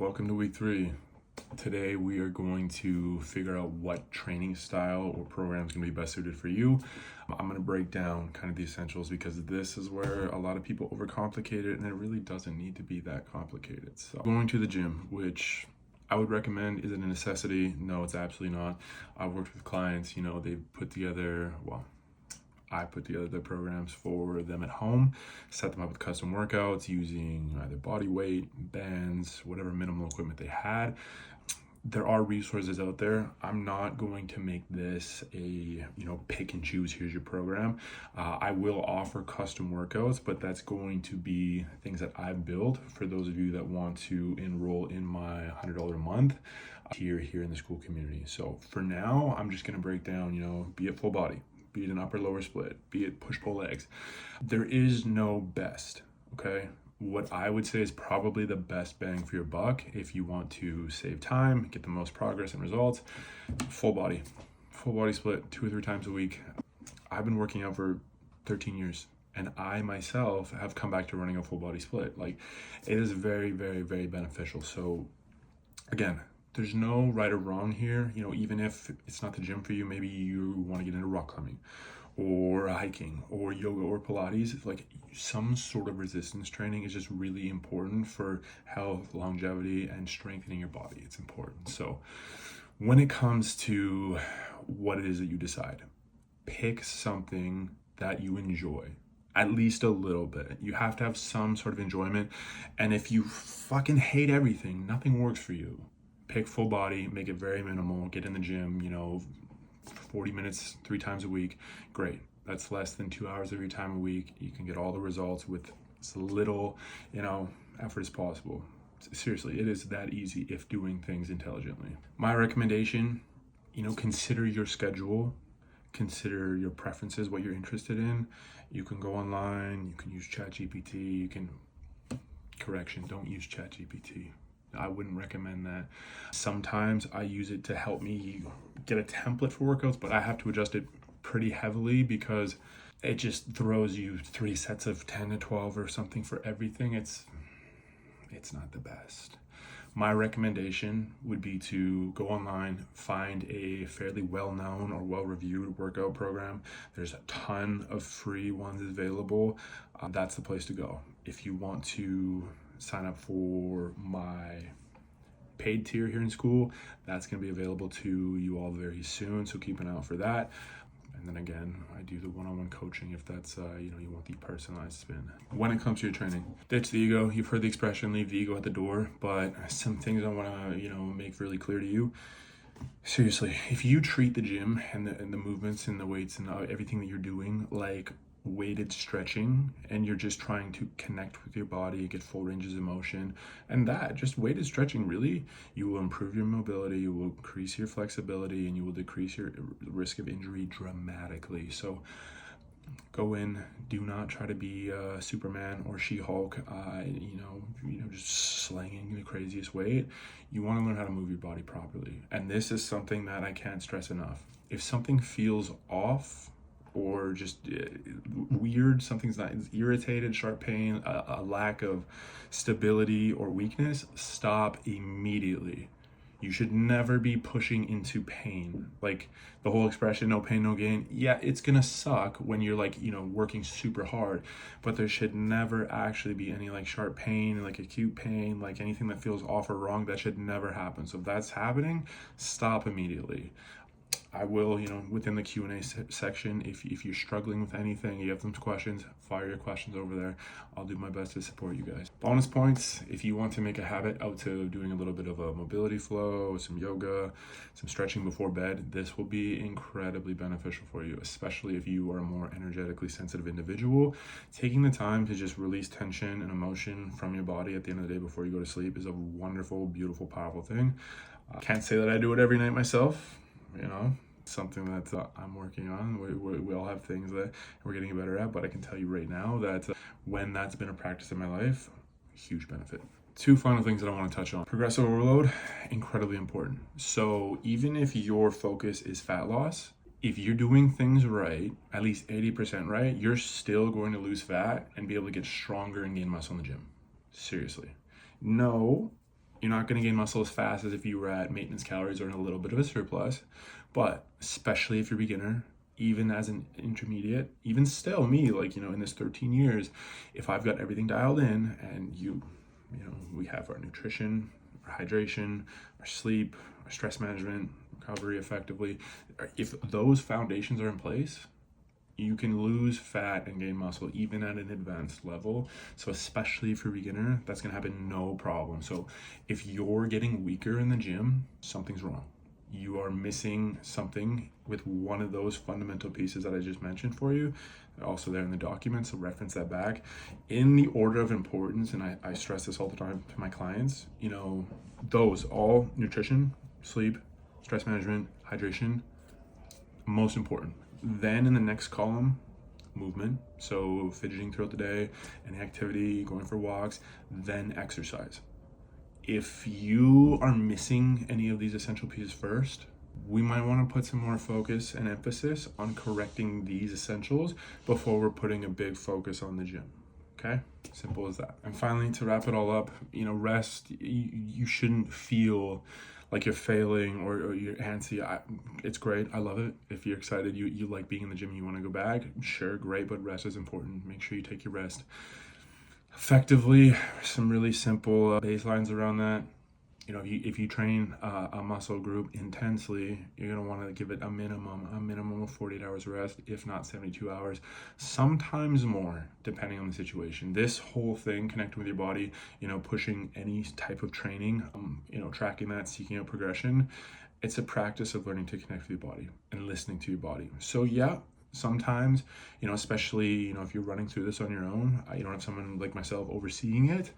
Welcome to week 3. Today we are going to figure out what training style or program is going to be best suited for you. I'm going to break down kind of the essentials because this is where a lot of people overcomplicate it and it really doesn't need to be that complicated. So going to the gym, which I would recommend, is it a necessity? No, it's absolutely not. I've worked with clients, they've put together, I put together the programs for them at home, set them up with custom workouts using either body weight, bands, whatever minimal equipment they had. There are resources out there. I'm not going to make this a, pick and choose, here's your program. I will offer custom workouts, but that's going to be things that I've built for those of you that want to enroll in my $100 a month here in the school community. So for now, I'm just going to break down, be it full body, be it an upper lower split, be it push pull legs. There is no best, okay? What I would say is probably the best bang for your buck if you want to save time, get the most progress and results. Full body split 2 or 3 times a week. I've been working out for 13 years and I myself have come back to running a full body split. Like, it is very, very, very beneficial. So again, there's no right or wrong here. Even if it's not the gym for you, maybe you want to get into rock climbing or hiking or yoga or Pilates. Like, some sort of resistance training is just really important for health, longevity, and strengthening your body. It's important. So when it comes to what it is that you decide, pick something that you enjoy. At least a little bit. You have to have some sort of enjoyment. And if you fucking hate everything, nothing works for you. Pick full body, make it very minimal, get in the gym, 40 minutes 3 times a week. Great. That's less than 2 hours of your time a week. You can get all the results with as little, effort as possible. Seriously, it is that easy if doing things intelligently. My recommendation, consider your schedule, consider your preferences, what you're interested in. You can go online, you can use ChatGPT, don't use ChatGPT. I wouldn't recommend that. Sometimes I use it to help me get a template for workouts, but I have to adjust it pretty heavily because it just throws you 3 sets of 10 to 12 or something for everything. It's not the best. My recommendation would be to go online, find a fairly well-known or well-reviewed workout program. There's a ton of free ones available. That's the place to go. If you want to sign up for my paid tier here in school, that's going to be available to you all very soon, so keep an eye out for that. And then again, I do the one-on-one coaching if that's you want the personalized spin. When it comes to your training, ditch the ego. You've heard the expression, leave the ego at the door, but some things I want to make really clear to you. Seriously, if you treat the gym and the movements and the weights and everything that you're doing like weighted stretching, and you're just trying to connect with your body, get full ranges of motion, and that just weighted stretching, really, you will improve your mobility, you will increase your flexibility, and you will decrease your risk of injury dramatically. So go in, do not try to be Superman or She-Hulk, just slanging the craziest weight. You want to learn how to move your body properly. And this is something that I can't stress enough. If something feels off or just weird, something's not irritated, sharp pain, a lack of stability or weakness, stop immediately. You should never be pushing into pain. Like the whole expression, no pain, no gain. Yeah, it's gonna suck when you're working super hard, but there should never actually be any sharp pain, acute pain, anything that feels off or wrong. That should never happen. So if that's happening, stop immediately. I will, within the Q&A section, if you're struggling with anything, you have some questions, fire your questions over there. I'll do my best to support you guys. Bonus points, if you want to make a habit out to doing a little bit of a mobility flow, some yoga, some stretching before bed, this will be incredibly beneficial for you, especially if you are a more energetically sensitive individual. Taking the time to just release tension and emotion from your body at the end of the day before you go to sleep is a wonderful, beautiful, powerful thing. I can't say that I do it every night myself. Something that I'm working on. We all have things that we're getting better at, but I can tell you right now that when that's been a practice in my life, huge benefit. 2 final things that I want to touch on. Progressive overload, incredibly important. So even if your focus is fat loss, if you're doing things right, at least 80% right, you're still going to lose fat and be able to get stronger and gain muscle in the gym. Seriously. No, You're not going to gain muscle as fast as if you were at maintenance calories or in a little bit of a surplus. But especially if you're a beginner, even as an intermediate, even still me, like, in this 13 years, if I've got everything dialed in and we have our nutrition, our hydration, our sleep, our stress management, recovery effectively, if those foundations are in place, you can lose fat and gain muscle even at an advanced level. So especially if you're a beginner, that's gonna happen no problem. So if you're getting weaker in the gym, something's wrong. You are missing something with one of those fundamental pieces that I just mentioned for you. They're also there in the document, so reference that back. In the order of importance, and I stress this all the time to my clients, those all nutrition, sleep, stress management, hydration, most important. Then in the next column, movement, so fidgeting throughout the day, any activity, going for walks, then exercise. If you are missing any of these essential pieces first, we might want to put some more focus and emphasis on correcting these essentials before we're putting a big focus on the gym. Okay? Simple as that. And finally, to wrap it all up, rest, you shouldn't feel like you're failing or you're antsy. It's great. I love it. If you're excited, you like being in the gym, you want to go back, sure, great, but rest is important. Make sure you take your rest effectively. Some really simple baselines around that. If you train a muscle group intensely, you're going to want to give it a minimum of 48 hours rest, if not 72 hours, sometimes more, depending on the situation. This whole thing, connecting with your body, pushing any type of training, tracking that, seeking out progression, it's a practice of learning to connect with your body and listening to your body. So yeah, sometimes, especially, if you're running through this on your own, you don't have someone like myself overseeing it,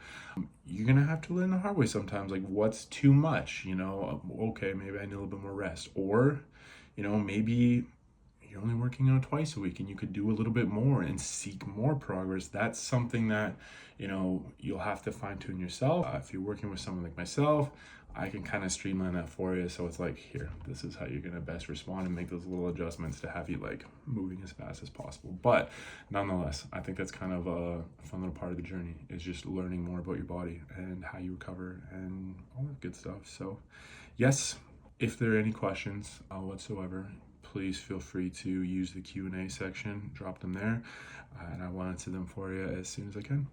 you're going to have to learn the hard way sometimes, like what's too much, okay, maybe I need a little bit more rest, or, maybe you're only working out twice a week and you could do a little bit more and seek more progress. That's something that, you'll have to fine tune yourself. If you're working with someone like myself, I can kind of streamline that for you. So it's like, here, this is how you're going to best respond and make those little adjustments to have you like moving as fast as possible. But nonetheless, I think that's kind of a fun little part of the journey, is just learning more about your body and how you recover and all that good stuff. So yes, if there are any questions whatsoever, please feel free to use the Q&A section, drop them there, and I will answer them for you as soon as I can.